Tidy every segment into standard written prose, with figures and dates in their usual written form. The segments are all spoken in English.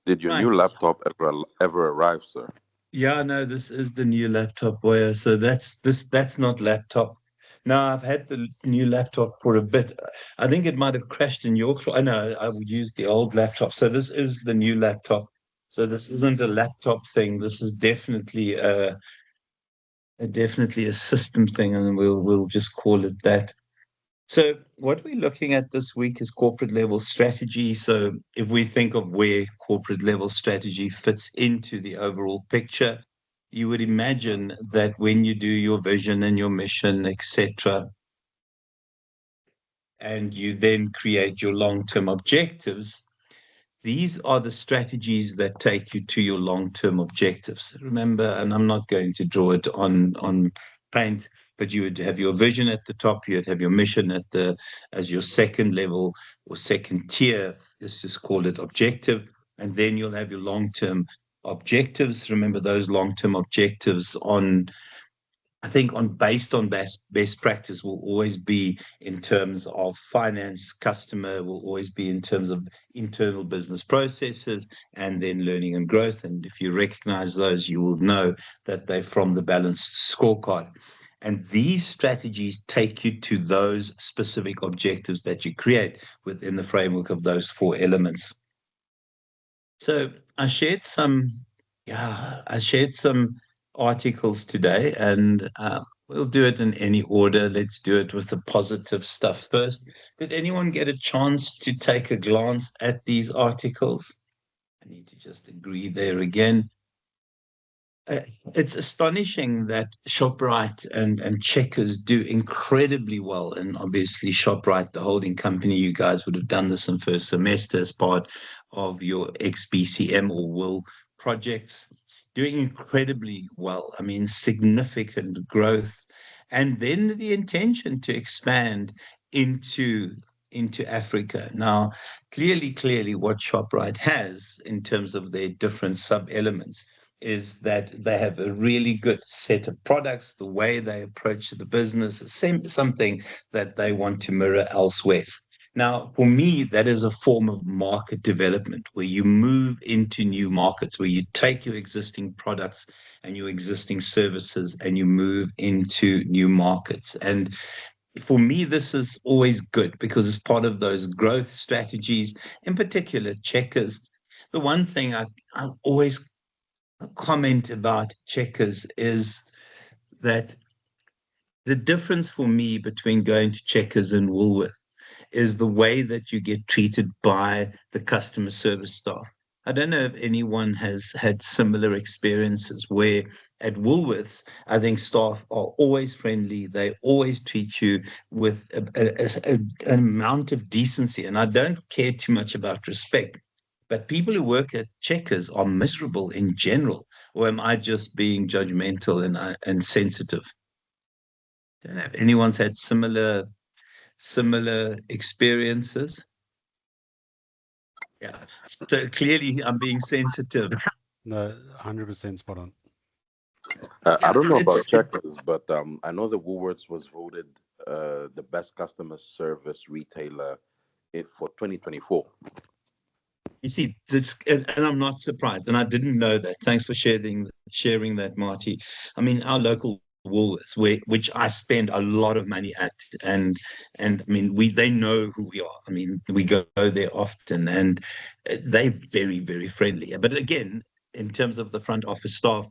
Did your new Right. laptop ever arrive, sir? Yeah, no, this is the new laptop, boy. So that's not laptop. No, I've had the new laptop for a bit. I think it might have crashed in your I know I would use the old laptop. So this is the new laptop. So this isn't a laptop thing. This is definitely a system thing, and we'll just call it that. So what we're looking at this week is corporate level strategy. So if we think of where corporate level strategy fits into the overall picture, you would imagine that when you do your vision and your mission, etc., and you then create your long-term objectives, these are the strategies that take you to your long-term objectives. Remember, and I'm not going to draw it on paint, but you would have your vision at the top, you'd have your mission at the as your second level or second tier, let's just call it objective, and then you'll have your long-term objectives. Remember, those long-term objectives on I think on based on best practice will always be in terms of finance, customer will always be in terms of internal business processes, and then learning and growth. And if you recognize those, you will know that they're from the balanced scorecard. And these strategies take you to those specific objectives that you create within the framework of those four elements. So I shared some articles today, and we'll do it in any order. Let's do it with the positive stuff first. Did anyone get a chance to take a glance at these articles? I need to just agree there again. Uh, it's astonishing that ShopRite and Checkers do incredibly well. And obviously, ShopRite, the holding company, you guys would have done this in first semester as part of your XBCM or will projects, doing incredibly well. I mean, significant growth. And then the intention to expand into into Africa. Now, clearly, what ShopRite has in terms of their different sub elements is that they have a really good set of products. The way they approach the business is something that they want to mirror elsewhere. Now, for me, that is a form of market development where you move into new markets, where you take your existing products and your existing services and you move into new markets. And for me, this is always good because it's part of those growth strategies, in particular, Checkers. The one thing I always comment about Checkers is that the difference for me between going to Checkers and Woolworth is the way that you get treated by the customer service staff. I don't know if anyone has had similar experiences where at Woolworths, I think staff are always friendly. They always treat you with an amount of decency. And I don't care too much about respect. But people who work at Checkers are miserable in general. Or am I just being judgmental and sensitive? Don't know if anyone's had similar experiences. Yeah. So clearly I'm being sensitive. No, 100% spot on. I Yeah, don't know about it's Checkers, but I know that Woolworths was voted the best customer service retailer for 2024. you see this, and I'm not surprised, and I didn't know that. Thanks for sharing that, Marty. I mean, our local Woolworths, which I spend a lot of money at, and I mean, we they know who we are. I mean, we go there often, and they're very friendly. But again, in terms of the front office staff,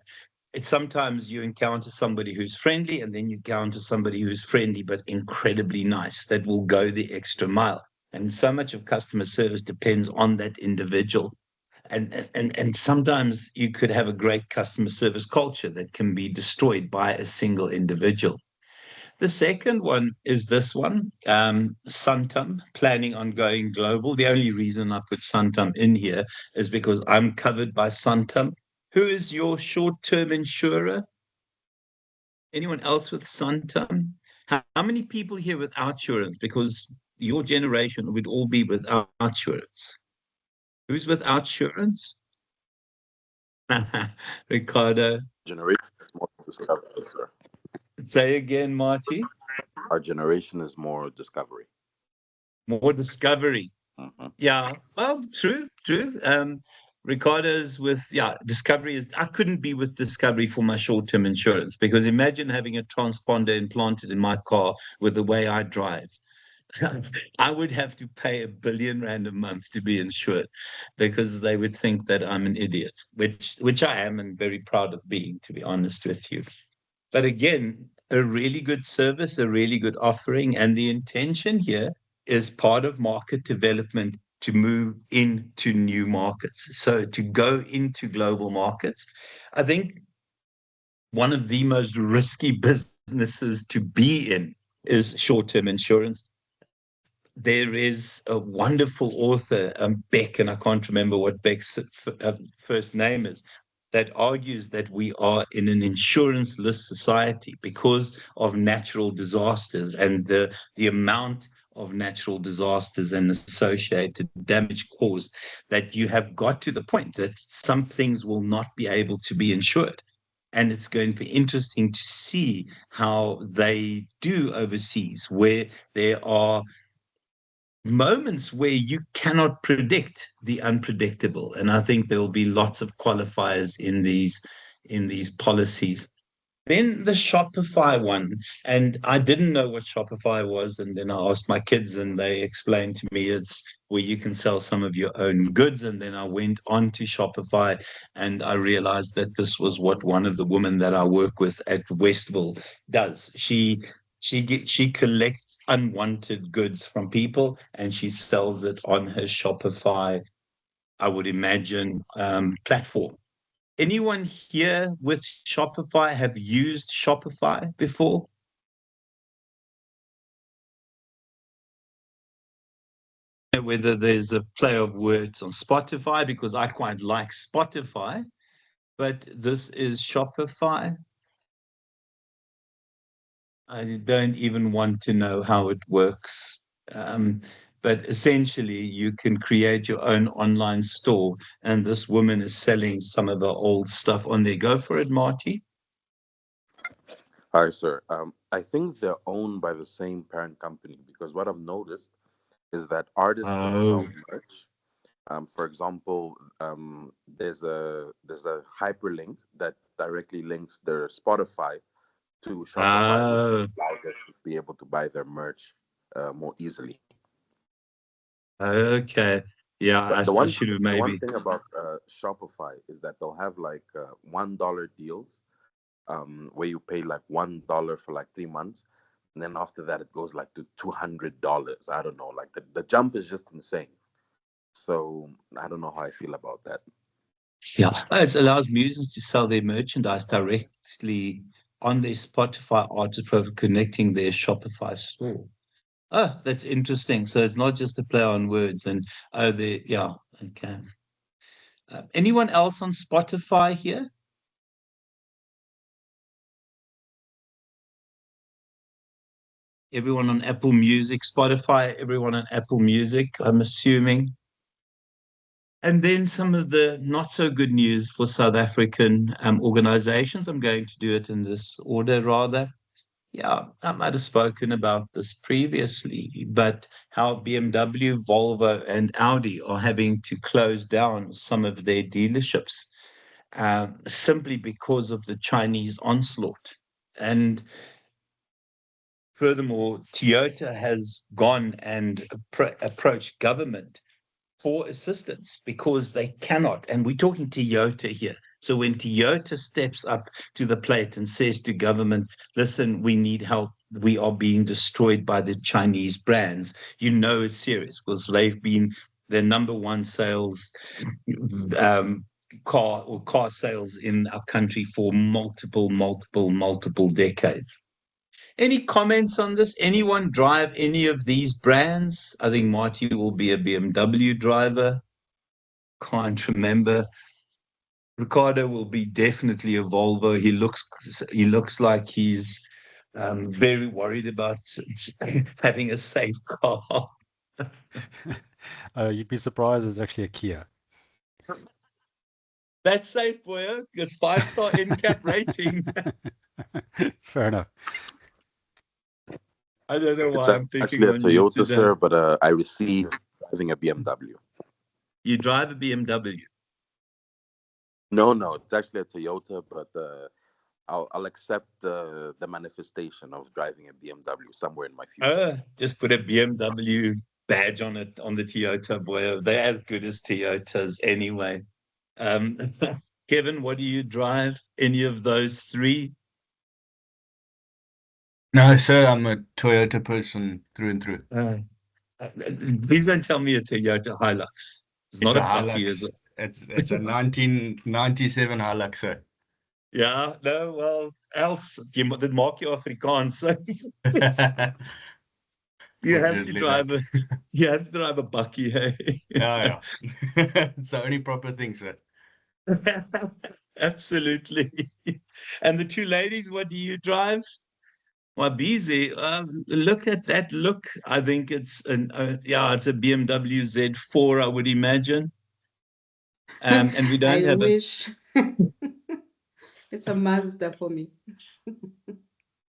it's sometimes you encounter somebody who's friendly, and then you encounter somebody who's friendly but incredibly nice that will go the extra mile. And so much of customer service depends on that individual. And sometimes you could have a great customer service culture that can be destroyed by a single individual. The second one is this one, Santam, planning on going global. The only reason I put Santam in here is because I'm covered by Santam. Who is your short-term insurer? Anyone else with Santam? How many people here without insurance? Because your generation would all be without insurance. Who's without insurance? Ricardo. Generation is more discovery, sir. Say again, Marty. Our generation is more discovery. More discovery. Hmm. Yeah, well, true. Ricardo's with, yeah, Discovery is, I couldn't be with Discovery for my short-term insurance, because imagine having a transponder implanted in my car with the way I drive. I would have to pay R1 billion a month to be insured, because they would think that I'm an idiot, which I am, and very proud of being, to be honest with you. But again, a really good service, a really good offering, and the intention here is part of market development to move into new markets. So to go into global markets, I think one of the most risky businesses to be in is short-term insurance. There is a wonderful author, Beck, and I can't remember what Beck's first name is, that argues that we are in an insurance-less society because of natural disasters and the amount of natural disasters and associated damage caused, that you have got to the point that some things will not be able to be insured. And it's going to be interesting to see how they do overseas, where there are moments where you cannot predict the unpredictable. And I think there will be lots of qualifiers in these policies. Then the Shopify one, and I didn't know what Shopify was, and then I asked my kids, and they explained to me it's where you can sell some of your own goods. And then I went on to Shopify, and I realized that this was what one of the women that I work with at Westville does. She collects unwanted goods from people, and she sells it on her Shopify, I would imagine, platform. Anyone here with Shopify have used Shopify before? Whether there's a play of words on Spotify, because I quite like Spotify, but this is Shopify. I don't even want to know how it works. But essentially, you can create your own online store, and this woman is selling some of the old stuff on there. Go for it, Marty. Hi, sir. I think they're owned by the same parent company, because what I've noticed is that artists can sell Oh, merch. For example, there's a hyperlink that directly links their Spotify to Shopify, which oh, allows us to be able to buy their merch more easily. okay. Yeah, The, the I one should have the one maybe. thing about Shopify is that they'll have like $1 deals, where you pay like $1 for like 3 months, and then after that it goes like to $200. I don't know, like the jump is just insane. So I don't know how I feel about that. Yeah, it allows musicians to sell their merchandise directly on their Spotify artist profile, connecting their Shopify store. Oh, that's interesting. So it's not just a play on words. And oh, yeah, okay. Anyone else on Spotify here? Everyone on Apple Music, Spotify, everyone on Apple Music, I'm assuming. And then some of the not so good news for South African organizations. I'm going to do it in this order rather. Yeah, I might have spoken about this previously, but how BMW, Volvo, and Audi are having to close down some of their dealerships, simply because of the Chinese onslaught. And furthermore, Toyota has gone and approached government for assistance, because they cannot. And we're talking Toyota here. So when Toyota steps up to the plate and says to government, listen, we need help, we are being destroyed by the Chinese brands, you know it's serious, because they've been the number one sales um, car sales in our country for multiple decades. Any comments on this? Anyone drive any of these brands? I think Marty will be a BMW driver. Can't remember. Ricardo will be definitely a Volvo. He looks like he's very worried about having a safe car. You'd be surprised. It's actually a Kia. That's safe, boy. It's 5-star NCAP rating. Fair enough. I don't know It's why I'm picking actually a on you Toyota, today. sir, but I received driving a BMW. You drive a BMW. No, it's actually a Toyota, but I'll accept the manifestation of driving a BMW somewhere in my future. Just put a BMW badge on it on the Toyota, boy. They're as good as Toyotas anyway. Um, Kevin, what do you drive? Any of those three? No, sir, I'm a Toyota person through and through. Please don't tell me a Toyota Hilux. It's It's not a a Bucky, is Hilux. it? It's a 1997 Hilux, sir. Yeah, no, well, else dit maak you Afrikaans. So Fortunately not. You have to drive a Bucky, hey? Yeah, yeah. It's the only proper thing, sir. Absolutely. And the two ladies, what do you drive? Well, busy. Look at that look. I think it's it's a BMW Z4, I would imagine. And we don't I have wish. It's a Mazda for me.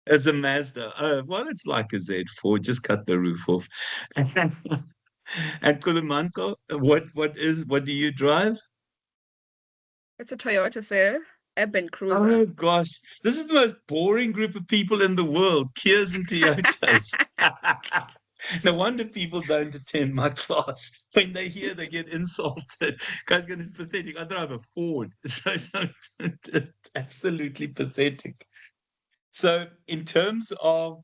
as a Mazda. Well, it's like a Z4. Just cut the roof off. And Kulumanko, what do you drive? It's a Toyota, sir. Urban Cruiser. Oh gosh, this is the most boring group of people in the world. Kias and Toyotas. No wonder people don't attend my class. When they hear, they get insulted. Guys, it's pathetic. I drive a Ford, so absolutely pathetic. So, in terms of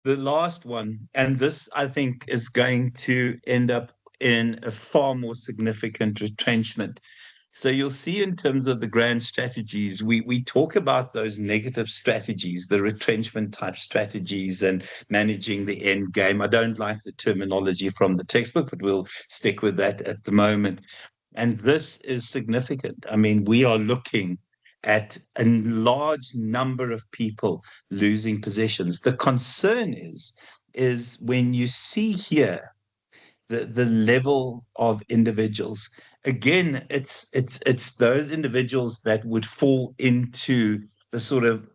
the last one, and this I think is going to end up in a far more significant retrenchment. So you'll see in terms of the grand strategies, we talk about those negative strategies, the retrenchment type strategies and managing the end game. I don't like the terminology from the textbook, but we'll stick with that at the moment. And this is significant. I mean, we are looking at a large number of people losing positions. The concern is when you see here the level of individuals. Again, it's those individuals that would fall into the sort of,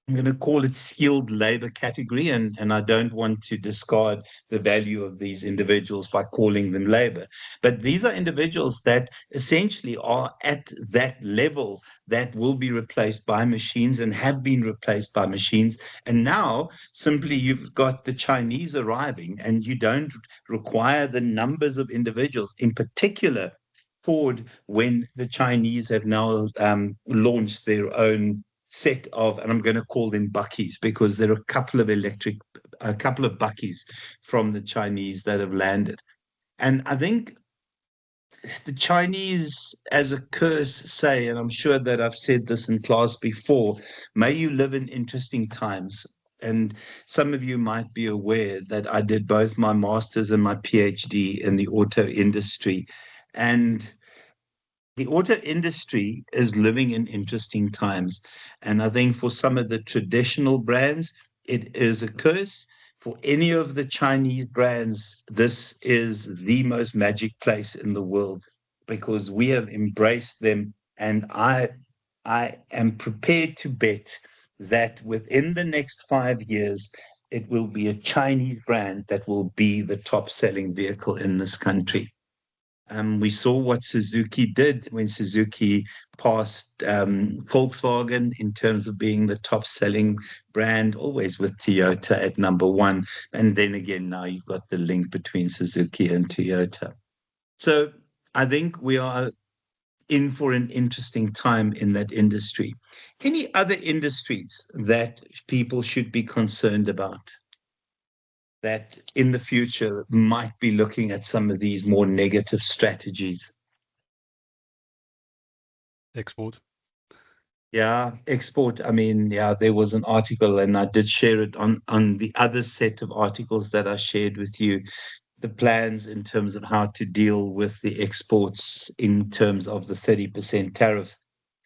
I'm going to call it skilled labor category, and I don't want to discard the value of these individuals by calling them labor. But these are individuals that essentially are at that level that will be replaced by machines and have been replaced by machines. And now simply you've got the Chinese arriving, and you don't require the numbers of individuals, in particular Ford, when the Chinese have now launched their own set of, and I'm going to call them Buckies because there are a couple of Buckies from the Chinese that have landed. And I think the Chinese, as a curse, say, and I'm sure that I've said this in class before, may you live in interesting times. And some of you might be aware that I did both my master's and my PhD in the auto industry. And the auto industry is living in interesting times. And I think for some of the traditional brands, it is a curse. For any of the Chinese brands, this is the most magic place in the world because we have embraced them. And I am prepared to bet that within the next 5 years, it will be a Chinese brand that will be the top selling vehicle in this country. We saw what Suzuki did when Suzuki passed Volkswagen in terms of being the top selling brand, always with Toyota at number one. And then again, now you've got the link between Suzuki and Toyota. So I think we are in for an interesting time in that industry. Any other industries that people should be concerned about, that in the future might be looking at some of these more negative strategies? Export. Yeah, export. I mean, yeah, there was an article, and I did share it on the other set of articles that I shared with you, the plans in terms of how to deal with the exports in terms of the 30% tariff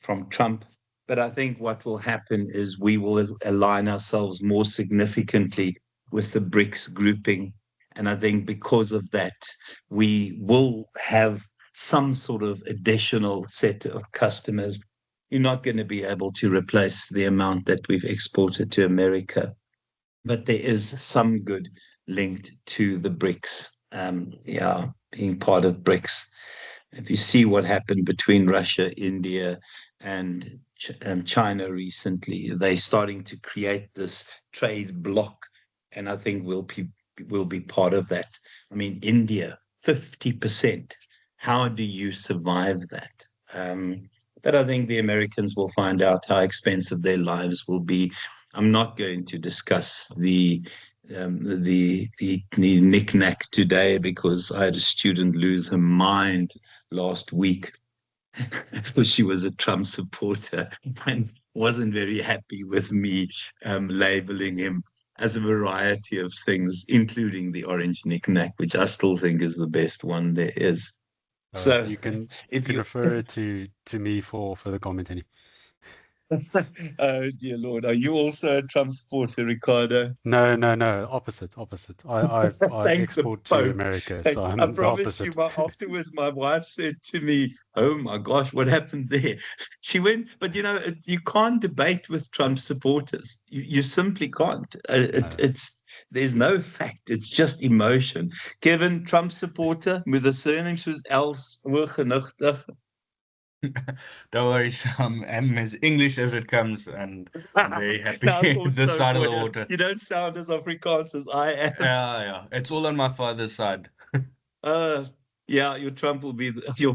from Trump. But I think what will happen is we will align ourselves more significantly with the BRICS grouping. And I think because of that, we will have some sort of additional set of customers. You're not going to be able to replace the amount that we've exported to America, but there is some good linked to the BRICS. Being part of BRICS. If you see what happened between Russia, India, and China recently, they're starting to create this trade bloc, and I think we'll be part of that. I mean, India, 50%. How do you survive that? But I think the Americans will find out how expensive their lives will be. I'm not going to discuss the knick-knack today because I had a student lose her mind last week because she was a Trump supporter and wasn't very happy with me labeling him as a variety of things, including the orange knick-knack, which I still think is the best one there is. So You can if you refer to me for further comment, Annie. oh dear Lord, are you also a Trump supporter, Ricardo? No, no, no. Opposite, opposite. I Thank the export to Pope. America, Hey, so I I'm the promise you, opposite. afterwards, my wife said to me, "Oh my gosh, what happened there?" She went, but you can't debate with Trump supporters. You simply can't. No. There's no fact. It's just emotion. Kevin, Trump supporter met 'n surname soos Els hooggenigtig. Don't worry, Sam. I'm as English as it comes, and I'm very happy I thought this so side of for the you. water. You don't sound as Afrikaans as I am. Yeah, yeah. It's all on my father's side. Uh, yeah, your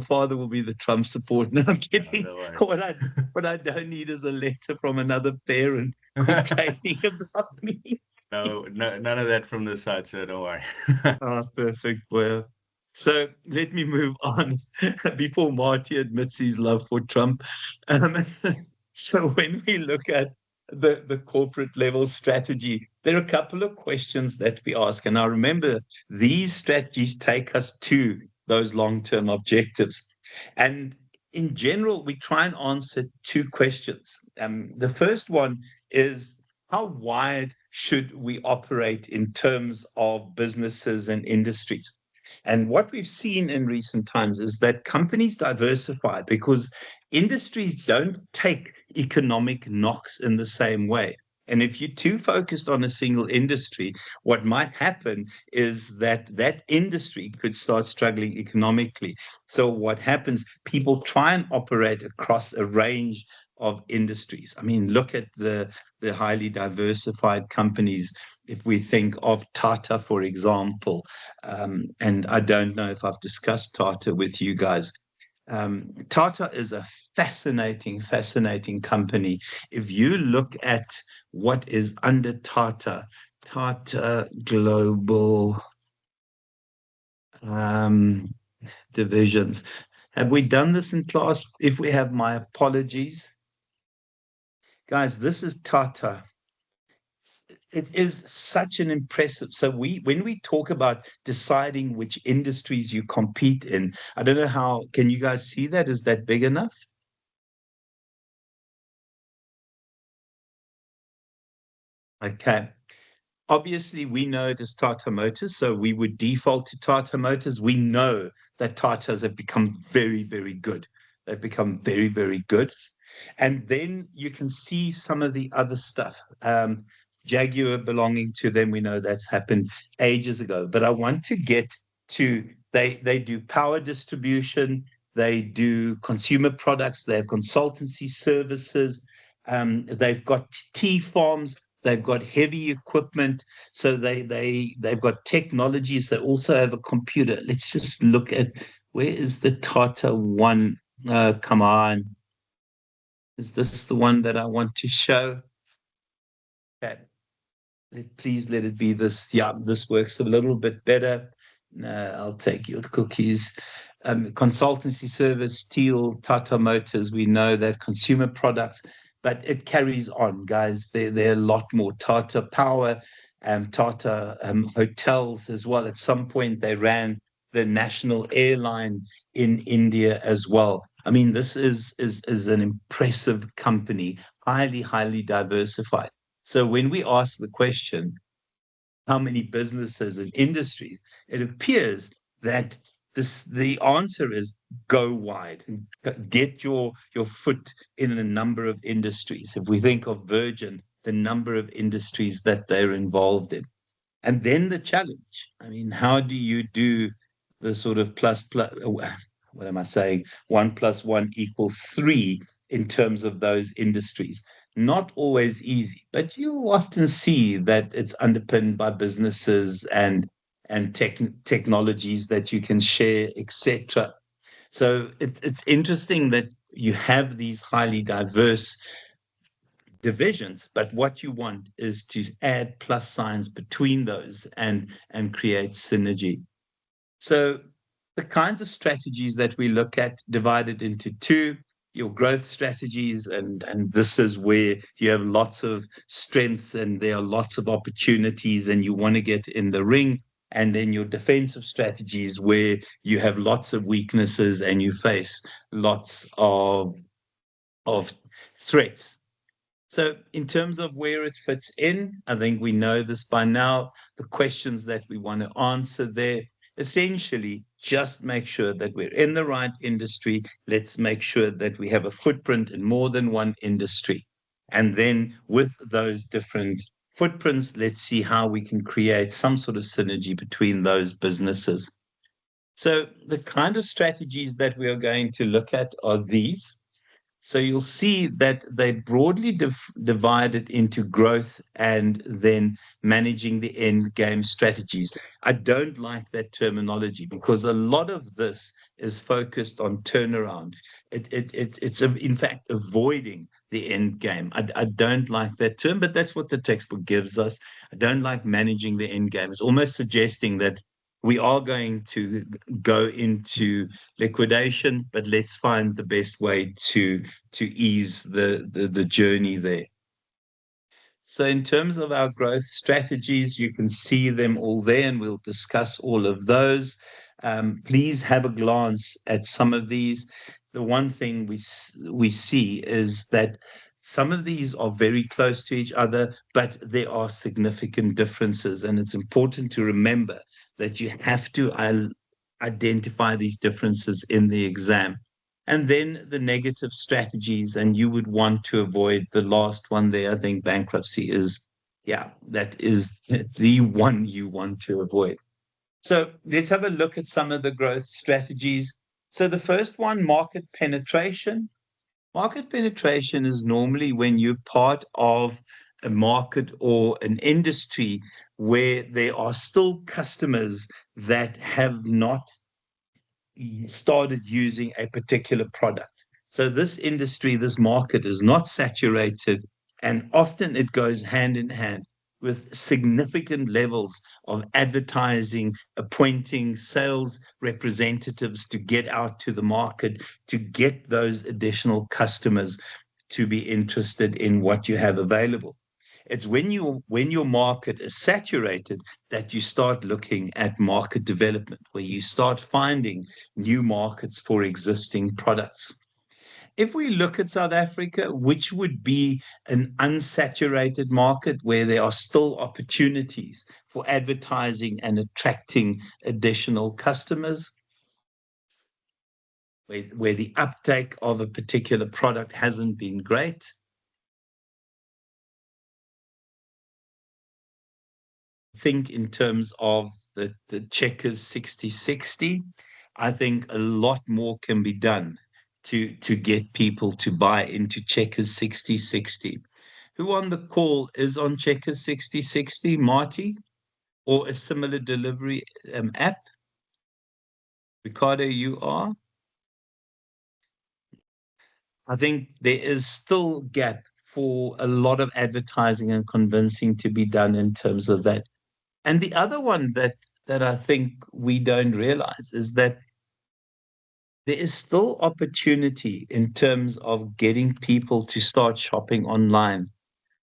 father will be the Trump supporter. No, I'm kidding. Don't worry. What I don't need is a letter from another parent complaining about me. No, none of that from this side, so don't worry. Ah, perfect. Well, so let me move on before Marty admits his love for Trump. Um, so when we look at the corporate level strategy, there are a couple of questions that we ask. And I remember these strategies take us to those long-term objectives. And in general, we try and answer two questions. The first one is how wide should we operate in terms of businesses and industries? And what we've seen in recent times is that companies diversify because industries don't take economic knocks in the same way. And if you're too focused on a single industry, what might happen is that that industry could start struggling economically. So what happens, people try and operate across a range of industries. I mean, look at the highly diversified companies. If we think of Tata, for example, and I don't know if I've discussed Tata with you guys. Tata is a fascinating company. If you look at what is under Tata, Tata Global divisions. Have we done this in class? If we have, my apologies. Guys, this is Tata. It is such an impressive. So when we talk about deciding which industries you compete in, I don't know how, can you guys see that? Is that big enough? Okay. Obviously, we know it is Tata Motors, so we would default to Tata Motors. We know that Tatas have become very good. They've become very good. And then you can see some of the other stuff. Jaguar belonging to them, we know that's happened ages ago. But I want to get to, they do power distribution, they do consumer products, they have consultancy services, they've got tea farms, they've got heavy equipment, so they've got technologies. They also have a computer. Let's just look at, where is the Tata one? Come on. Is this the one that I want to show? Okay. Please let it be this. Yeah, this works a little bit better. I'll take your cookies. Consultancy service, steel, Tata Motors, we know that consumer products, but it carries on, guys. There are a lot more. Tata Power, Tata Hotels as well. At some point, they ran the national airline in India as well. I mean, this is an impressive company, highly diversified. So when we ask the question, how many businesses and industries, it appears that the answer is go wide and get your foot in a number of industries. If we think of Virgin, the number of industries that they're involved in. And then the challenge. I mean, how do you do the sort of plus? what am I saying? 1 + 1 = 3 in terms of those industries. Not always easy, but you'll often see that it's underpinned by businesses and technologies that you can share, etc. So it's interesting that you have these highly diverse divisions, but what you want is to add plus signs between those and create synergy. So the kinds of strategies that we look at divided into two: your growth strategies, and this is where you have lots of strengths and there are lots of opportunities and you want to get in the ring. And then your defensive strategies, where you have lots of weaknesses and you face lots of threats. So in terms of where it fits in, I think we know this by now. The questions that we want to answer there, essentially, just make sure that we're in the right industry. Let's make sure that we have a footprint in more than one industry. And then with those different footprints, let's see how we can create some sort of synergy between those businesses. So the kind of strategies that we are going to look at are these. So you'll see that they broadly divided into growth and then managing the end game strategies. I don't like that terminology because a lot of this is focused on turnaround. It's in fact avoiding the end game. I don't like that term, but that's what the textbook gives us. I don't like managing the end game. It's almost suggesting that we are going to go into liquidation, but let's find the best way to ease the journey there. So in terms of our growth strategies, you can see them all there, and we'll discuss all of those. Please have a glance at some of these. The one thing we see is that some of these are very close to each other, but there are significant differences, and it's important to remember that you have to identify these differences in the exam. And then the negative strategies, and you would want to avoid the last one there. I think bankruptcy is, yeah, that is the one you want to avoid. So let's have a look at some of the growth strategies. So the first one, market penetration. Market penetration is normally when you're part of a market or an industry where there are still customers that have not started using a particular product. So this industry, this market is not saturated, and often it goes hand in hand with significant levels of advertising, appointing sales representatives to get out to the market, to get those additional customers to be interested in what you have available. It's when your market is saturated that you start looking at market development, where you start finding new markets for existing products. If we look at South Africa, which would be an unsaturated market where there are still opportunities for advertising and attracting additional customers, where the uptake of a particular product hasn't been great, think in terms of the checkers 60/60. I think a lot more can be done to get people to buy into checkers 60/60. Who on the call is on checkers 60/60? Marty, or a similar delivery app? Ricardo, you are? I think there is still gap for a lot of advertising and convincing to be done in terms of that. And the other one that I think we don't realize is that there is still opportunity in terms of getting people to start shopping online.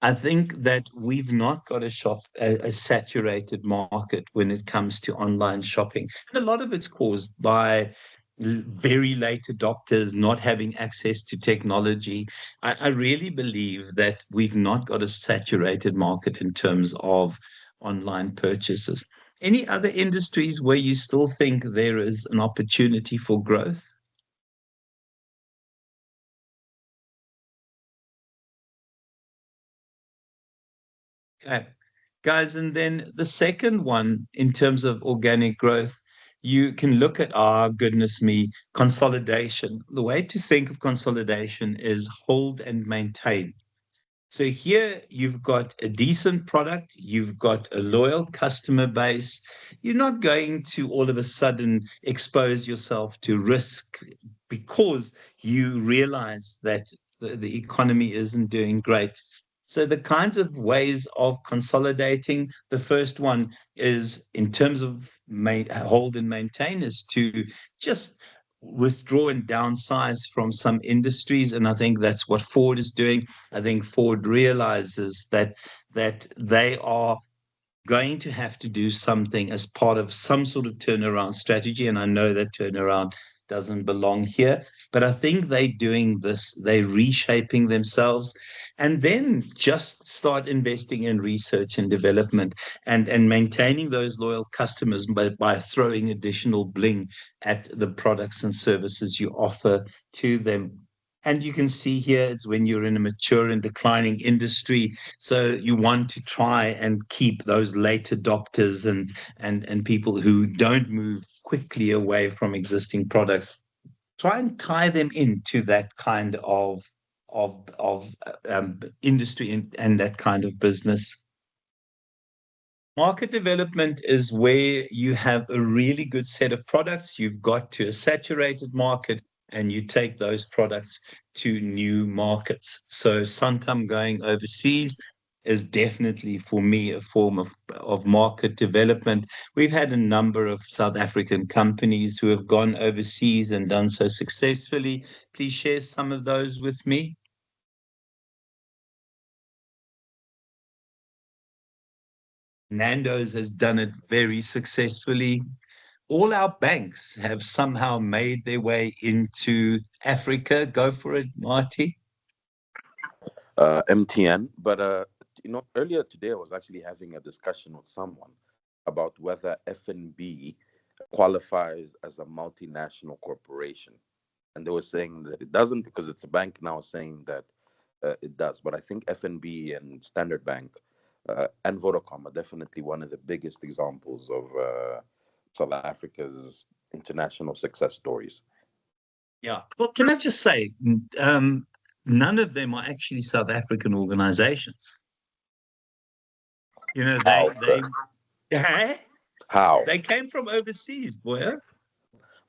I think that we've not got a saturated market when it comes to online shopping. And a lot of it's caused by very late adopters not having access to technology. I really believe that we've not got a saturated market in terms of online purchases. Any other industries where you still think there is an opportunity for growth? Okay, guys, and then the second one in terms of organic growth, you can look at, goodness me, consolidation. The way to think of consolidation is hold and maintain. So here you've got a decent product, you've got a loyal customer base. You're not going to all of a sudden expose yourself to risk because you realize that the economy isn't doing great. So the kinds of ways of consolidating, the first one is in terms of hold and maintain is to just withdraw and downsize from some industries. And I think that's what Ford is doing. I think Ford realizes that they are going to have to do something as part of some sort of turnaround strategy. And I know that turnaround doesn't belong here, but I think they're doing this, they're reshaping themselves, and then just start investing in research and development and maintaining those loyal customers by throwing additional bling at the products and services you offer to them. And you can see here it's when you're in a mature and declining industry. So you want to try and keep those late adopters and people who don't move quickly away from existing products. Try and tie them into that kind of industry and that kind of business. Market development is where you have a really good set of products. You've got to a saturated market and you take those products to new markets. So Santam going overseas is definitely for me a form of market development. We've had a number of South African companies who have gone overseas and done so successfully. Please share some of those with me. Nando's has done it very successfully. All our banks have somehow made their way into Africa. Go for it, Marty. MTN. But earlier today I was actually having a discussion with someone about whether FNB qualifies as a multinational corporation, and they were saying that it doesn't because it's a bank now saying that it does. But I think FNB and Standard Bank and Vodacom are definitely one of the biggest examples of South Africa's international success stories. Yeah. Well, can I just say, none of them are actually South African organizations. You know, How? How? They came from overseas, boy. I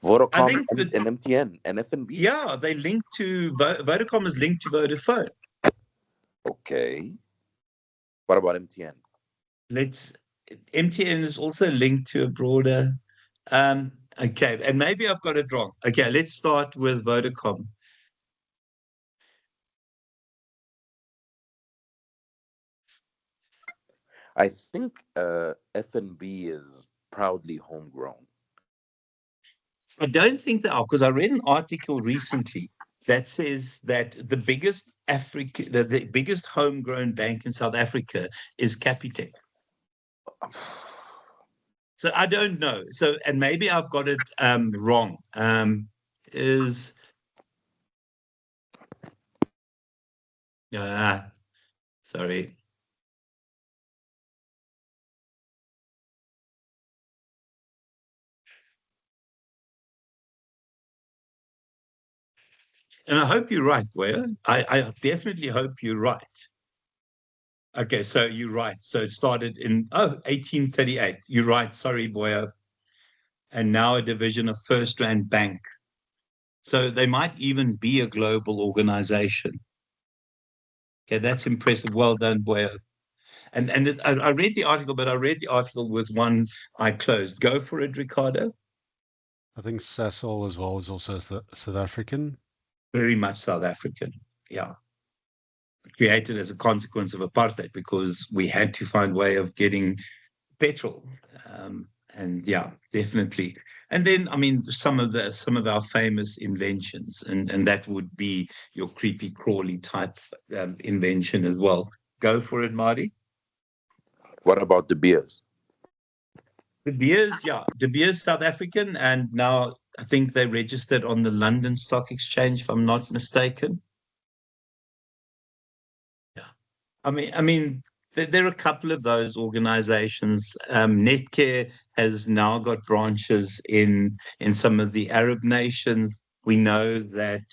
Vodacom think that, and MTN and FNB. yeah, they linked to Vodacom is linked to Vodafone. Okay. What about MTN? MTN is also linked to a broader. Okay, and maybe I've got it wrong. Okay, let's start with Vodacom. I think FNB is proudly homegrown. I don't think they are, because I read an article recently that says that the biggest the biggest homegrown bank in South Africa is Capitec. So I don't know. So, and maybe I've got it wrong. Is sorry. And I hope you're right, Boya. I definitely hope you're right. Okay, so you're right. So it started in 1838. You're right. Sorry, Boya. And now a division of First Rand Bank. So they might even be a global organization. Okay, that's impressive. Well done, Boya. And I read the article, but I read the article with one eye closed. Go for it, Ricardo. I think Sasol as well is also South African. Very much South African. Yeah. Created as a consequence of apartheid because we had to find a way of getting petrol. And yeah, definitely. And then, I mean, some of our famous inventions, and that would be your creepy crawly type invention as well. Go for it, Marty. What about De Beers? De Beers, yeah, De Beers, South African, and now I think they registered on the London Stock Exchange, if I'm not mistaken. Yeah, I mean, there are a couple of those organizations. Netcare has now got branches in some of the Arab nations. We know that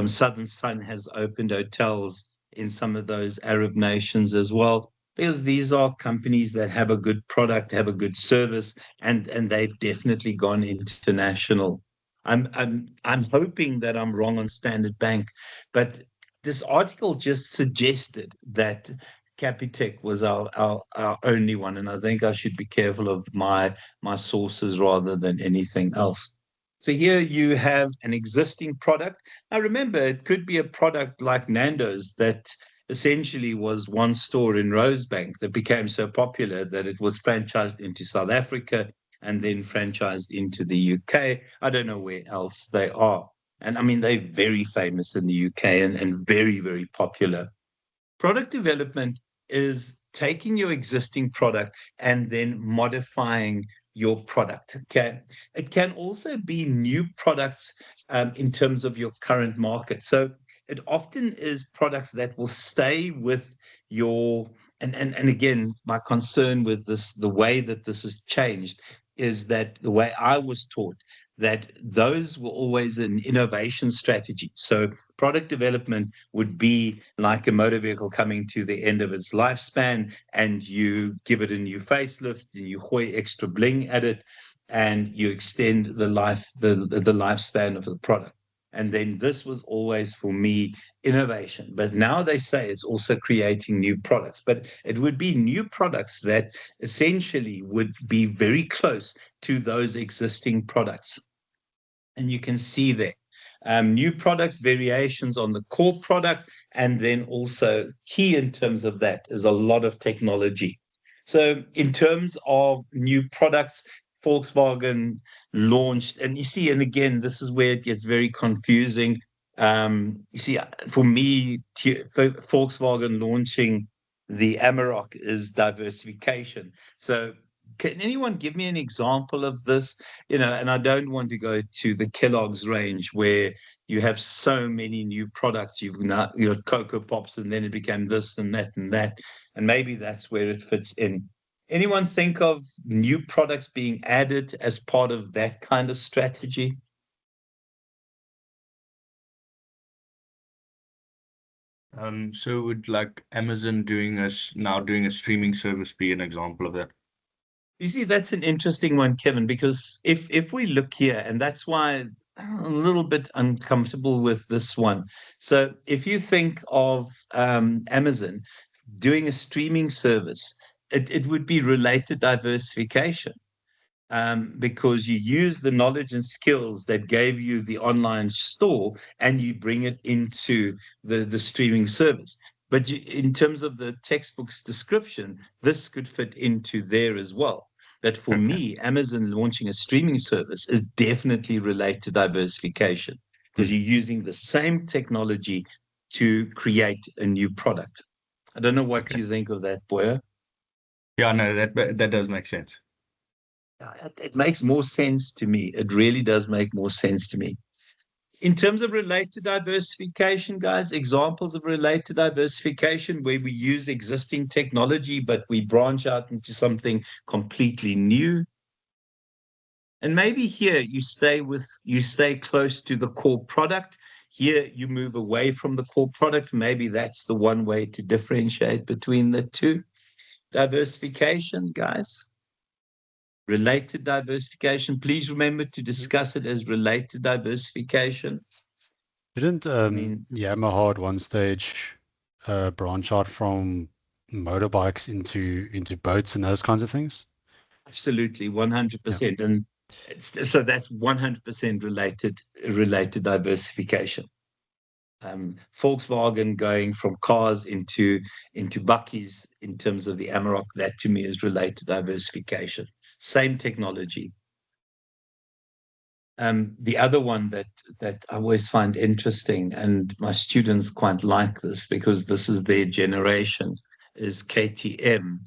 Southern Sun has opened hotels in some of those Arab nations as well, because these are companies that have a good product, have a good service, and they've definitely gone international. I'm hoping that I'm wrong on Standard Bank, but this article just suggested that Capitec was our only one, and I think I should be careful of my sources rather than anything else. So here you have an existing product. Now remember, it could be a product like Nando's that essentially was one store in Rosebank that became so popular that it was franchised into South Africa and then franchised into the UK. I don't know where else they are. And I mean, they're very famous in the UK and very, very popular. Product development is taking your existing product and then modifying your product. Okay. It can also be new products in terms of your current market. So it often is products that will stay with your, and again, my concern with this, the way that this has changed, is that the way I was taught, that those were always an innovation strategy. So product development would be like a motor vehicle coming to the end of its lifespan, and you give it a new facelift, and you hoy extra bling at it, and you extend the lifespan of the product. And then this was always for me innovation. But now they say it's also creating new products, but it would be new products that essentially would be very close to those existing products. And you can see there new products, variations on the core product, and then also key in terms of that is a lot of technology. So in terms of new products, Volkswagen launched, and you see, and again, this is where it gets very confusing. You see, for me, Volkswagen launching the Amarok is diversification. So can anyone give me an example of this? And I don't want to go to the Kellogg's range where you have so many new products. You've got Cocoa Pops, and then it became this and that and that. And maybe that's where it fits in. Anyone think of new products being added as part of that kind of strategy? So would like Amazon now doing a streaming service be an example of that? You see, that's an interesting one, Kevin, because if we look here, and that's why I'm a little bit uncomfortable with this one. So if you think of Amazon doing a streaming service, it would be related diversification. Because you use the knowledge and skills that gave you the online store and you bring it into the streaming service. But in terms of the textbook's description, this could fit into there as well. But for me, Amazon launching a streaming service is definitely related to diversification because you're using the same technology to create a new product. I don't know what you think of that, Boya. Yeah, no, that does make sense. It makes more sense to me. It really does make more sense to me. In terms of related diversification, guys, examples of related diversification where we use existing technology, but we branch out into something completely new. And maybe here you stay close to the core product. Here you move away from the core product. Maybe that's the one way to differentiate between the two. Diversification, guys. Related diversification. Please remember to discuss it as related diversification. Didn't I mean, Yamaha at one stage branch out from motorbikes into boats and those kinds of things? absolutely, 100%. Yeah. And so that's 100% related diversification. Volkswagen going from cars into bakkies in terms of the Amarok, that to me is related diversification. Same technology. The other one that I always find interesting, and my students quite like this because this is their generation, is KTM.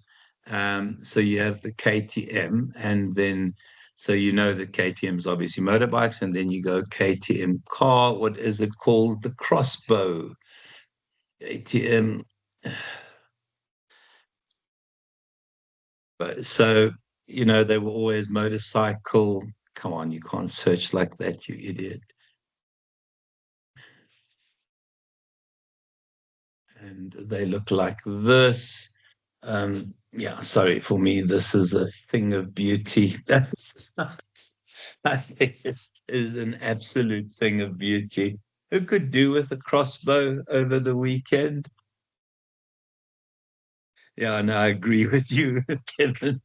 So you have the KTM, and then so that KTM is obviously motorbikes, and then you go KTM car. What is it called? The Crossbow. KTM. But so, they were always motorcycle. Come on, you can't search like that, you idiot. And they look like this. Yeah, sorry, for me, this is a thing of beauty. I think it is an absolute thing of beauty. Who could do with a crossbow over the weekend? Yeah, no, I agree with you, Kevin.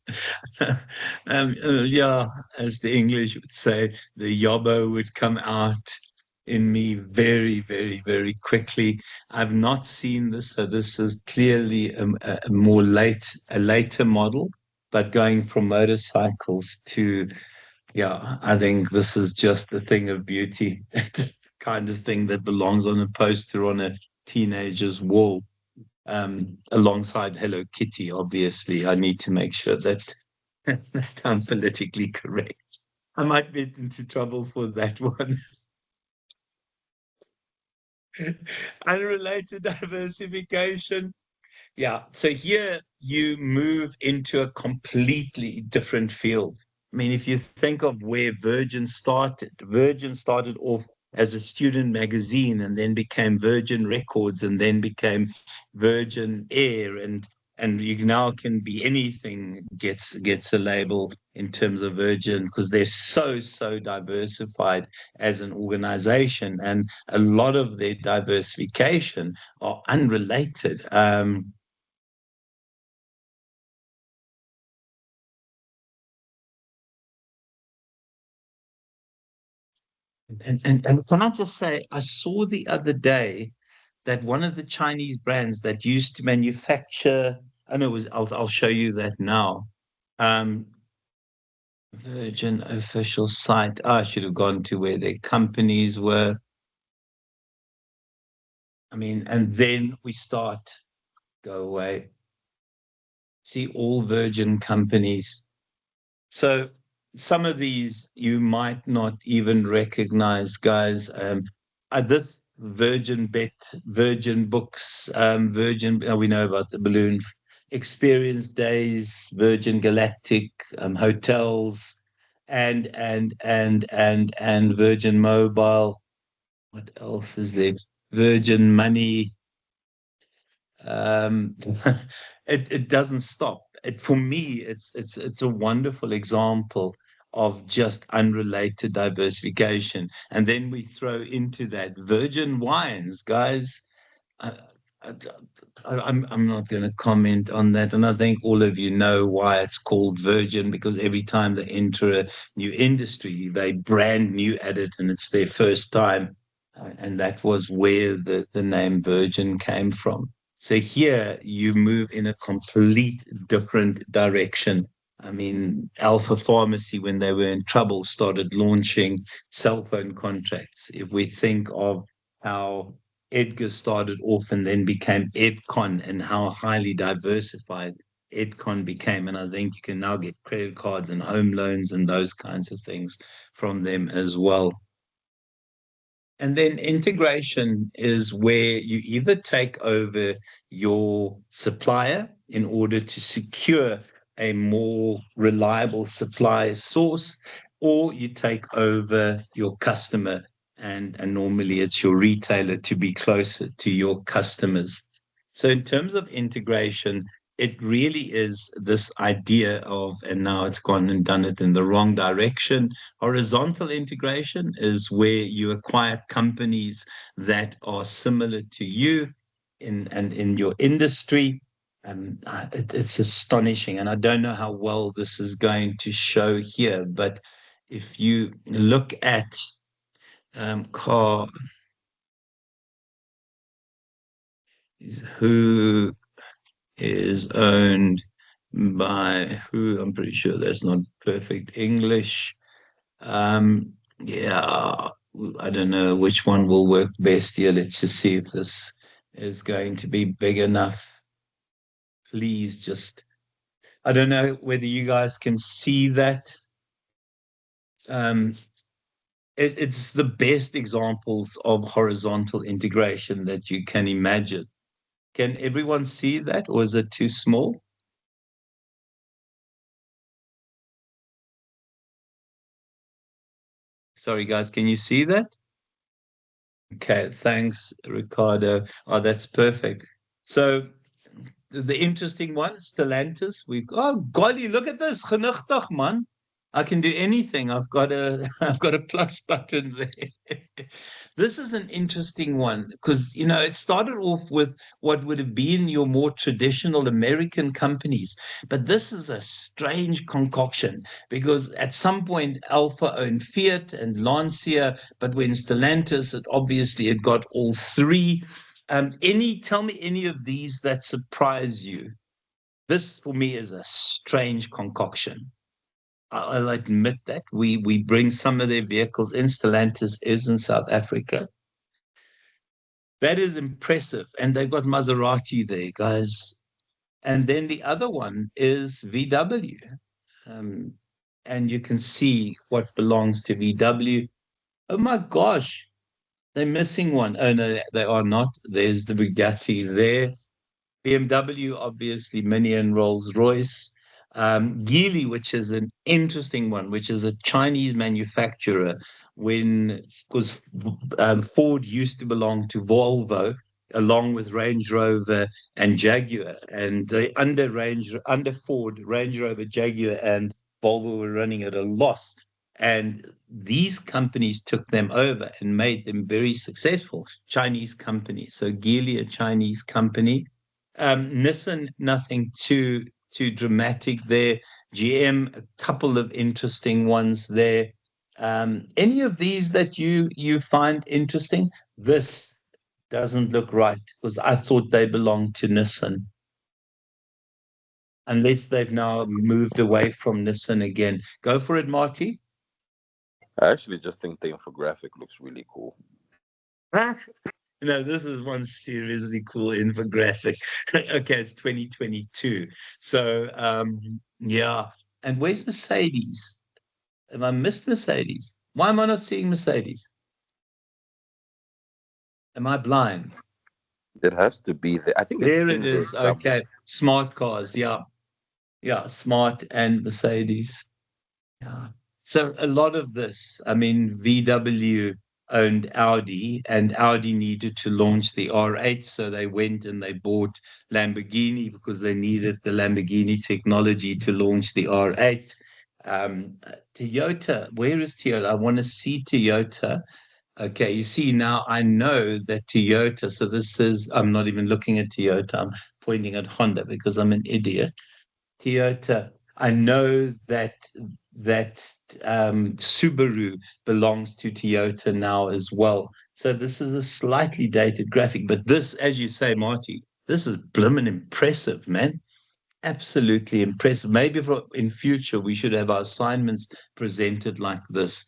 Yeah, as the English would say, the yobbo would come out in me very, very, very quickly. I've not seen this, so this is clearly a later model, but going from motorcycles to, yeah, I think this is just a thing of beauty. It's the kind of thing that belongs on a poster on a teenager's wall, alongside Hello Kitty, obviously. I need to make sure that, that I'm politically correct. I might get into trouble for that one. Unrelated diversification. Yeah. So here you move into a completely different field. I mean, if you think of where Virgin started off as a student magazine and then became Virgin Records and then became Virgin Air, and you now can be anything gets a label in terms of Virgin, because they're so diversified as an organization, and a lot of their diversification are unrelated. And can I just say, I saw the other day that one of the Chinese brands that used to manufacture, I know it was, I'll show you that now. Um, Virgin official site. I should have gone to where their companies were. I mean, and then we start, go away. See all Virgin companies. So some of these you might not even recognize, guys. This Virgin Bet, Virgin Books, Virgin. We know about the balloon experience days, Virgin Galactic hotels, and Virgin Mobile. What else is there? Virgin Money. um, it doesn't stop. For me, it's a wonderful example of just unrelated diversification. And then we throw into that Virgin Wines, guys. I, I, I'm not going to comment on that, and I think all of you know why it's called Virgin, because every time they enter a new industry, they brand new at it, and it's their first time, and that was where the name Virgin came from. So here you move in a complete different direction. I mean, Alpha Pharmacy, when they were in trouble, started launching cell phone contracts. If we think of how Edgar started off and then became Edcon, and how highly diversified Edcon became. And I think you can now get credit cards and home loans and those kinds of things from them as well. And then integration is where you either take over your supplier in order to secure a more reliable supply source, or you take over your customer, and normally it's your retailer, to be closer to your customers. So, in terms of integration, it really is this idea of, and now it's gone and done it in the wrong direction. Horizontal integration is where you acquire companies that are similar to you in your industry. It's astonishing, and I don't know how well this is going to show here, but if you look at car, who is owned by who? I'm pretty sure that's not perfect English. Yeah, I don't know which one will work best here. Let's just see if this is going to be big enough. Please just, I don't know whether you guys can see that. Um, it's the best examples of horizontal integration that you can imagine. Can everyone see that, or is it too small? Sorry, guys, can you see that? Okay, thanks, Ricardo. Oh, that's perfect. So the interesting one, Stellantis. Oh golly, look at this. Genigtig, man. I can do anything. I've got a I've got a plus button there. This is an interesting one because it started off with what would have been your more traditional American companies, but this is a strange concoction because at some point Alpha owned Fiat and Lancia, but when Stellantis, it got all three. Tell me any of these that surprise you. This for me is a strange concoction. I'll admit that we bring some of their vehicles in. Stellantis is in South Africa. That is impressive, and they've got Maserati there, guys. And then the other one is VW, and you can see what belongs to VW. Oh my gosh, they're missing one. Oh no, they are not. There's the Bugatti there. BMW, obviously, Mini and Rolls-Royce. Geely, which is an interesting one, which is a Chinese manufacturer because Ford used to belong to Volvo, along with Range Rover and Jaguar. And under Ford, Range Rover, Jaguar, and Volvo were running at a loss. And these companies took them over and made them very successful. Chinese companies. So Geely, a Chinese company. Nissan, nothing too dramatic there. GM, a couple of interesting ones there. Any of these that you find interesting? This doesn't look right because I thought they belonged to Nissan. Unless they've now moved away from Nissan again. Go for it, Marty. I actually just think the infographic looks really cool. This is one seriously cool infographic. Okay, it's 2022. So, yeah. And where's Mercedes? Have I missed Mercedes? Why am I not seeing Mercedes? Am I blind? It has to be there. I think it's There it in there is. somewhere. Okay. Smart cars. Yeah. Yeah. Smart and Mercedes. Yeah. So a lot of this, VW owned Audi, and Audi needed to launch the R8, so they went and they bought Lamborghini because they needed the Lamborghini technology to launch the R8. Toyota, where is Toyota? I want to see Toyota. Okay, you see now I know that Toyota, so this is, I'm not even looking at Toyota, I'm pointing at Honda because I'm an idiot. Toyota. I know that Subaru belongs to Toyota now as well. So this is a slightly dated graphic, but this, as you say, Marty, this is blimmin' impressive, man. Absolutely impressive. Maybe in future we should have our assignments presented like this.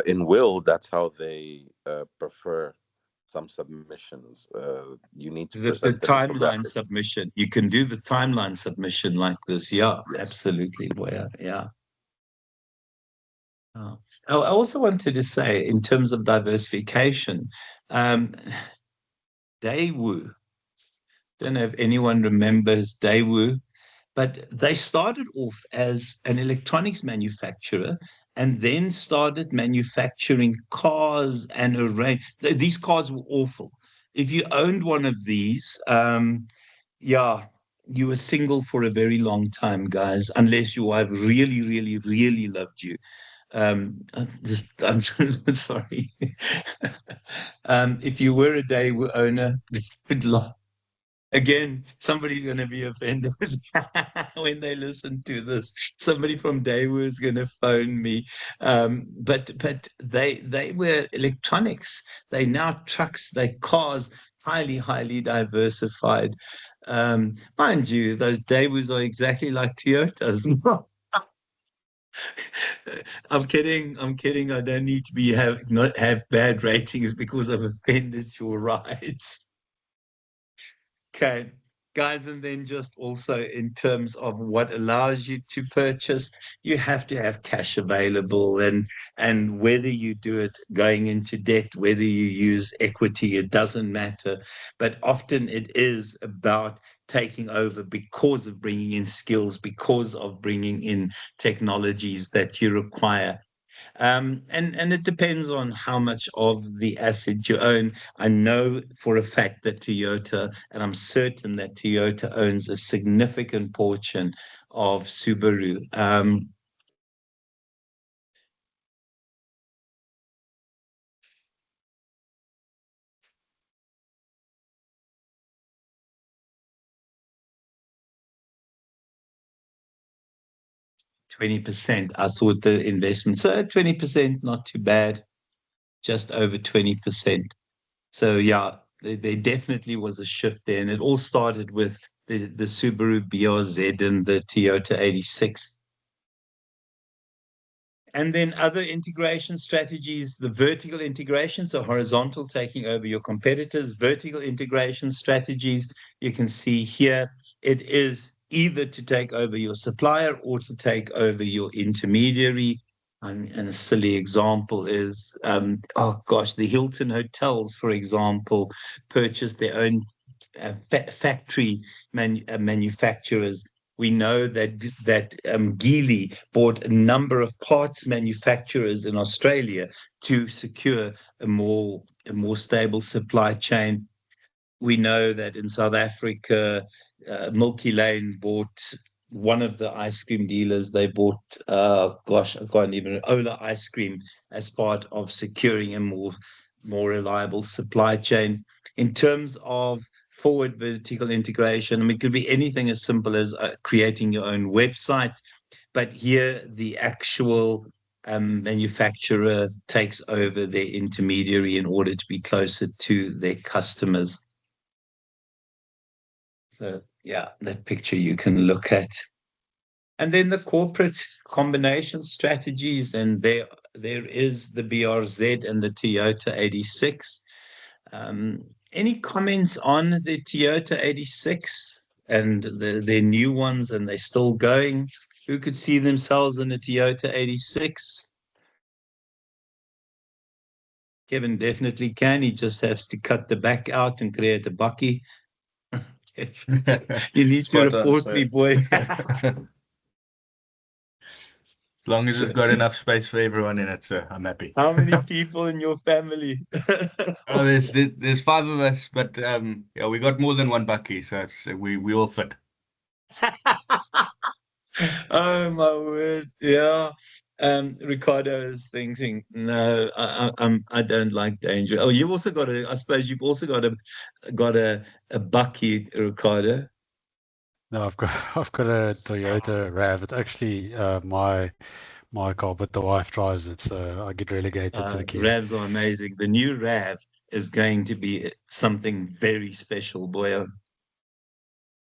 In Will, that's how they prefer some submissions. You need to The present an timeline infographic. submission. You can do the timeline submission like this. Yeah, Yes. absolutely. Yeah. Oh. I also wanted to say, in terms of diversification, Daewoo. Don't know if anyone remembers Daewoo, but they started off as an electronics manufacturer and then started manufacturing cars and a range. These cars were awful. If you owned one of these, yeah, you were single for a very long time, guys, unless your wife really, really, really loved you. I'm sorry. If you were a Daewoo owner, good luck. Again, somebody's going to be offended when they listen to this. Somebody from Daewoo is going to phone me. But they were electronics. They now trucks, they cars, highly diversified. Mind you, those Daewoos are exactly like Toyotas. I'm kidding. I don't need to not have bad ratings because I've offended your rights. Okay, guys, and then just also in terms of what allows you to purchase, you have to have cash available, and whether you do it going into debt, whether you use equity, it doesn't matter. But often it is about taking over because of bringing in skills, because of bringing in technologies that you require. And it depends on how much of the asset you own. I know for a fact that Toyota, and I'm certain that Toyota owns a significant portion of Subaru. 20%. I thought the investment. So 20%, not too bad, just over 20%. So yeah, there definitely was a shift there. And it all started with the Subaru BRZ and the Toyota 86. And then other integration strategies, the vertical integration, so horizontal taking over your competitors, vertical integration strategies, you can see here, it is either to take over your supplier or to take over your intermediary. And a silly example is, oh gosh, the Hilton hotels, for example, purchased their own factory manufacturers. We know that Geely bought a number of parts manufacturers in Australia to secure a more stable supply chain. We know that in South Africa, Milky Lane bought one of the ice cream dealers. They bought, gosh, I can't even, Ola ice cream as part of securing a more reliable supply chain. In terms of forward vertical integration, I mean, it could be anything as simple as creating your own website, but here the actual manufacturer takes over their intermediary in order to be closer to their customers. So yeah, that picture you can look at. And then the corporate combination strategies, and there is the BRZ and the Toyota 86. Any comments on the Toyota 86 and their new ones, and they're still going? Who could see themselves in a Toyota 86? Kevin definitely can. He just has to cut the back out and create a bucky. You need to report me, boy. As long as it's got enough space for everyone in it, sir, I'm happy. How many people in your family? Oh, there's 5 of us, but yeah, we got more than one bucky, so we all fit. Oh my word! Yeah. Ricardo is thinking, no, I don't like danger. Oh, you also got I suppose you've also got a bucky, Ricardo. No, I've got a Toyota RAV. It's actually my car, but the wife drives it, so I get relegated to the key. RAVs are amazing. The new RAV is going to be something very special, boy.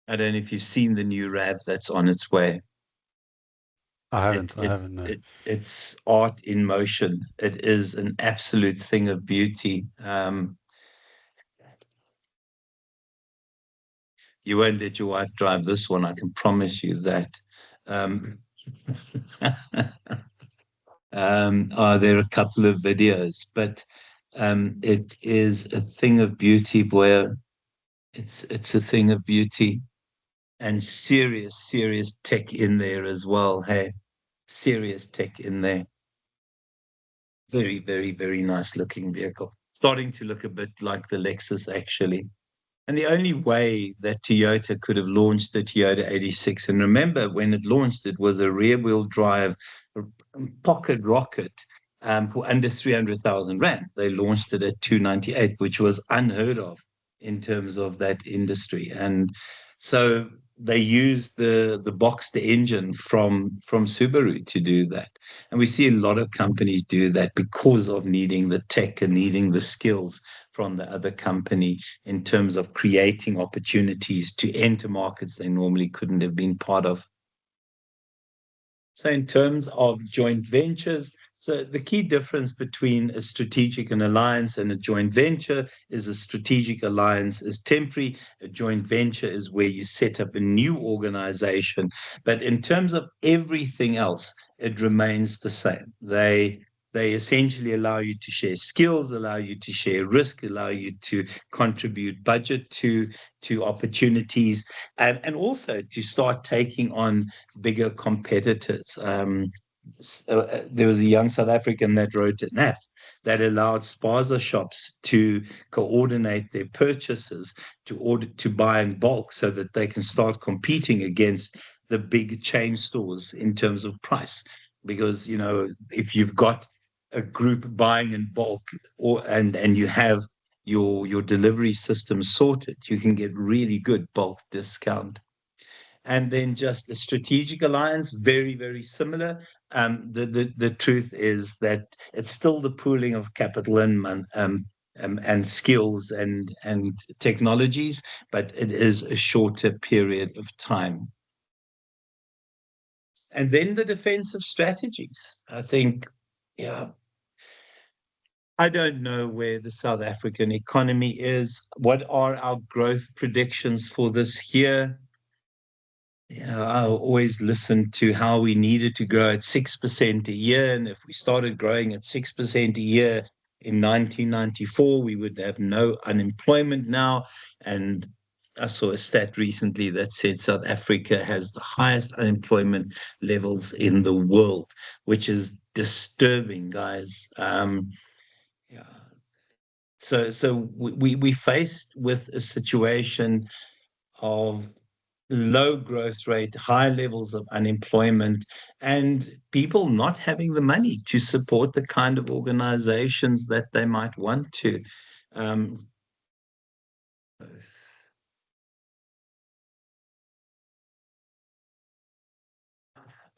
I don't know if you've seen the new RAV that's on its way. I haven't. No. It's art in motion. It is an absolute thing of beauty. You won't let your wife drive this one, I can promise you that. There are a couple of videos, but it is a thing of beauty, boy. It's a thing of beauty, and serious tech in there as well. Hey, serious tech in there. Very, very, very nice looking vehicle. Starting to look a bit like the Lexus, actually. And the only way that Toyota could have launched the Toyota 86, and remember when it launched, it was a rear-wheel drive pocket rocket for under 300,000 Rand. They launched it at 298, which was unheard of in terms of that industry. And so they used the boxed engine from Subaru to do that. And we see a lot of companies do that because of needing the tech and needing the skills from the other company in terms of creating opportunities to enter markets they normally couldn't have been part of. So in terms of joint ventures, so the key difference between a strategic and alliance and a joint venture is a strategic alliance is temporary. A joint venture is where you set up a new organization. But in terms of everything else, it remains the same. They They essentially allow you to share skills, allow you to share risk, allow you to contribute budget to opportunities, and also to start taking on bigger competitors. There was a young South African that wrote an app that allowed spaza shops to coordinate their purchases to buy in bulk so that they can start competing against the big chain stores in terms of price. Because, if you've got a group buying in bulk and you have your delivery system sorted, you can get really good bulk discount. And then just the strategic alliance, very, very similar. The truth is that it's still the pooling of capital and skills and technologies, but it is a shorter period of time. And then the defensive strategies. I think, I don't know where the South African economy is. What are our growth predictions for this year? I always listened to how we needed to grow at 6% a year. And if we started growing at 6% a year in 1994, we would have no unemployment now. And I saw a stat recently that said South Africa has the highest unemployment levels in the world, which is disturbing, guys. Yeah. So we faced with a situation of low growth rate, high levels of unemployment, and people not having the money to support the kind of organizations that they might want to. Um,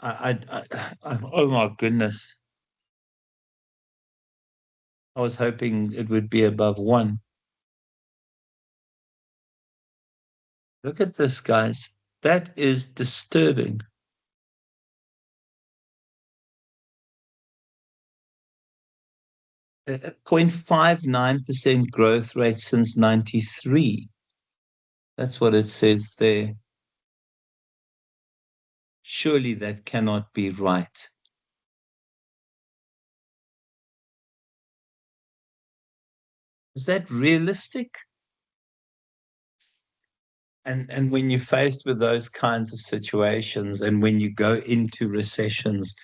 oh my goodness. I was hoping it would be above 1. Look at this, guys. That is disturbing. A 0.59% growth rate since 93. That's what it says there. Surely that cannot be right. Is that realistic? And when you're faced with those kinds of situations and when you go into recessions,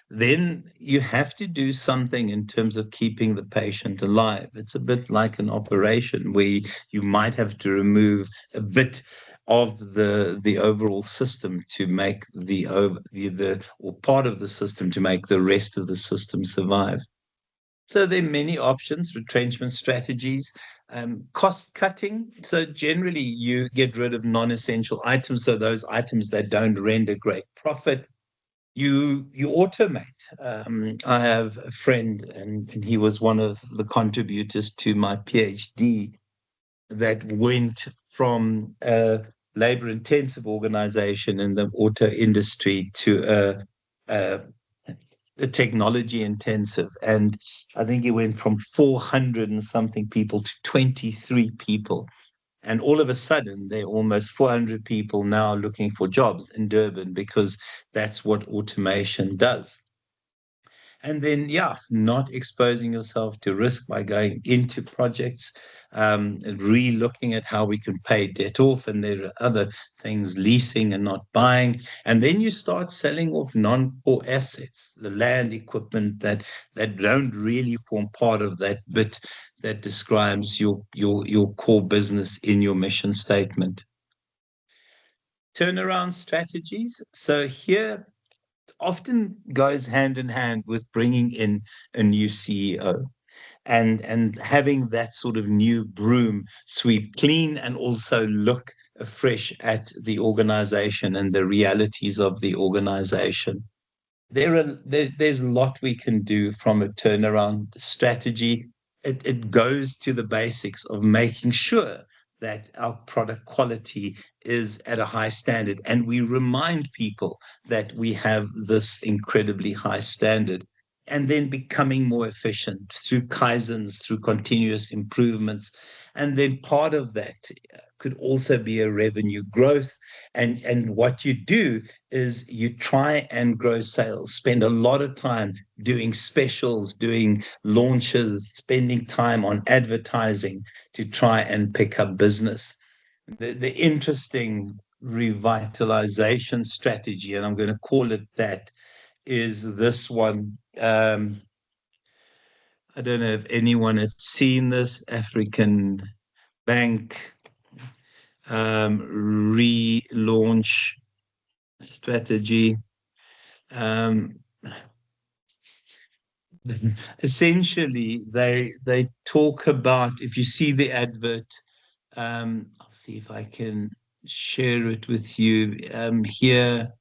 then you have to do something in terms of keeping the patient alive. It's a bit like an operation where you might have to remove a bit of the overall system to make the or part of the system to make the rest of the system survive. So there are many options, retrenchment strategies, cost cutting. So generally you get rid of non-essential items. So those items that don't render great profit, you automate. I have a friend and he was one of the contributors to my PhD that went from a labor intensive organization in the auto industry to a technology intensive. And I think it went from 400 and something people to 23 people. And all of a sudden, there are almost 400 people now looking for jobs in Durban because that's what automation does. And then, not exposing yourself to risk by going into projects, and re-looking at how we can pay debt off. And there are other things, leasing and not buying. And then you start selling off non-core assets, the land, equipment that don't really form part of that bit that describes your core business in your mission statement. Turnaround strategies. So here, often goes hand in hand with bringing in a new CEO and having that sort of new broom sweep clean and also look afresh at the organization and the realities of the organization. There's a lot we can do from a turnaround strategy. It goes to the basics of making sure that our product quality is at a high standard. And we remind people that we have this incredibly high standard. And then becoming more efficient through Kaizens, through continuous improvements. And then part of that could also be a revenue growth. And what you do is you try and grow sales, spend a lot of time doing specials, doing launches, spending time on advertising to try and pick up business. The interesting revitalization strategy, and I'm going to call it that, is this one. I don't know if anyone has seen this African Bank relaunch strategy. Essentially, they talk about, if you see the advert, I'll see if I can share it with you here.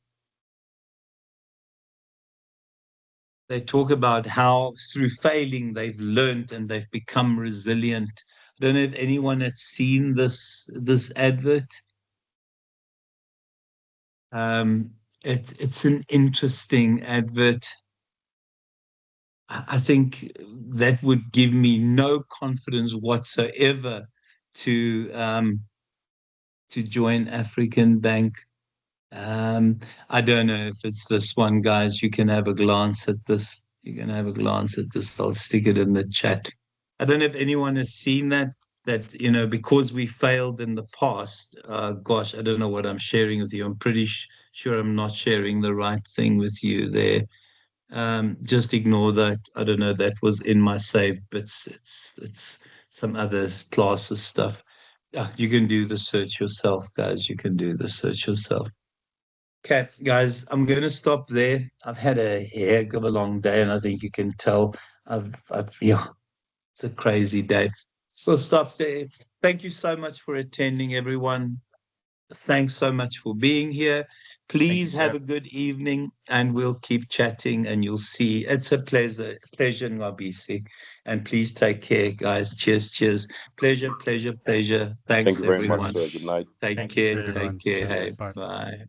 They talk about how through failing they've learned and they've become resilient. I don't know if anyone has seen this advert. It's an interesting advert. I think that would give me no confidence whatsoever to join African Bank. I don't know if it's this one, guys. You can have a glance at this. You can have a glance at this. I'll stick it in the chat. I don't know if anyone has seen that, because we failed in the past. Gosh, I don't know what I'm sharing with you. I'm pretty sure I'm not sharing the right thing with you there. Just ignore that. I don't know. That was in my save, but it's some other classes stuff. You can do the search yourself, guys. You can do the search yourself. Okay, guys, I'm going to stop there. I've had a heck of a long day, and I think you can tell. Yeah, it's a crazy day. We'll stop there. Thank you so much for attending, everyone. Thanks so much for being here. Please have a good evening, and we'll keep chatting, and you'll see. It's a pleasure, Ngabisi. And please take care, guys. Cheers, cheers. Pleasure, pleasure, pleasure. Thanks, Thank you very everyone. much, sir. Good night. Take Thank you, care, sir. take care. Hey, Bye. bye.